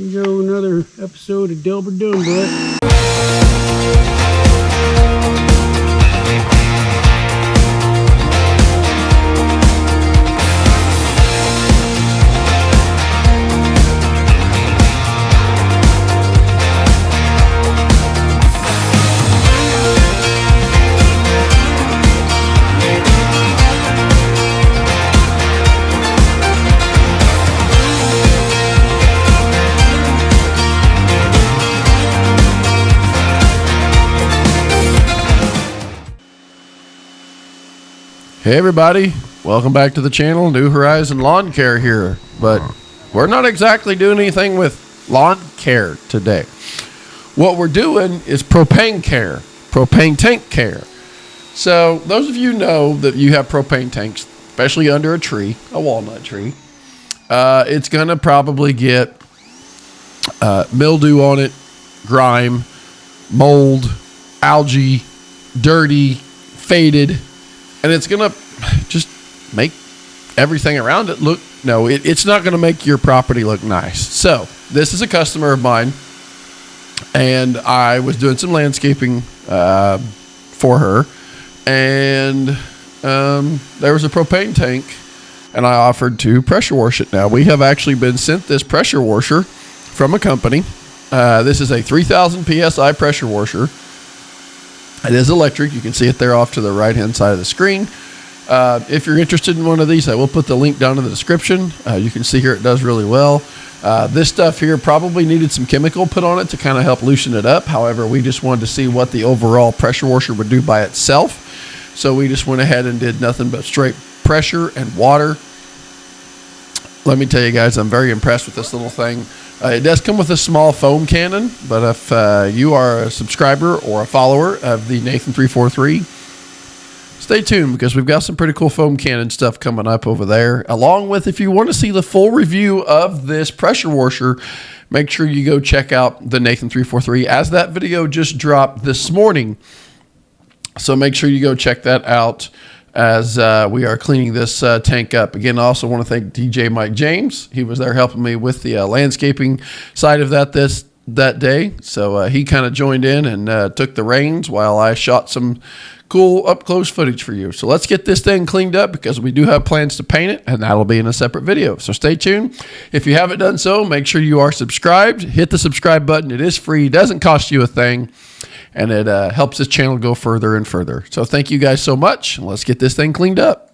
Here we go, another episode of Delbert Dunbutt. Hey everybody, welcome back to the channel. New Horizon Lawn Care here, but we're not exactly doing anything with lawn care today. What we're doing is propane care, propane tank care. So those of you know that you have propane tanks, especially under a tree, a walnut tree, it's gonna probably get mildew on it, grime, mold, algae, dirty, faded, and it's going to just make everything around it look, it's not going to make your property look nice. So this is a customer of mine, and I was doing some landscaping for her, and there was a propane tank, and I offered to pressure wash it. Now, we have actually been sent this pressure washer from a company. This is a 3,000 PSI pressure washer. It is electric. You can see it there off to the right-hand side of the screen. If you're interested in one of these, I will put the link down in the description. You can see here it does really well. This stuff here probably needed some chemical put on it to kind of help loosen it up. However, we just wanted to see what the overall pressure washer would do by itself. So we just went ahead and did nothing but straight pressure and water. Let me tell you guys, I'm very impressed with this little thing. It does come with a small foam cannon, but if you are a subscriber or a follower of the Nathan343, stay tuned because we've got some pretty cool foam cannon stuff coming up over there. Along with, if you want to see the full review of this pressure washer, make sure you go check out the Nathan343 as that video just dropped this morning. So make sure you go check that out as we are cleaning this tank up. Again, I also want to thank DJ Mike James. He was there helping me with the landscaping side of that day. So he kind of joined in and took the reins while I shot some cool up-close footage for you. So let's get this thing cleaned up because we do have plans to paint it, and that'll be in a separate video. So stay tuned. If you haven't done so, make sure you are subscribed. Hit the subscribe button. It is free. It doesn't cost you a thing. And it helps this channel go further and further. So thank you guys so much. Let's get this thing cleaned up.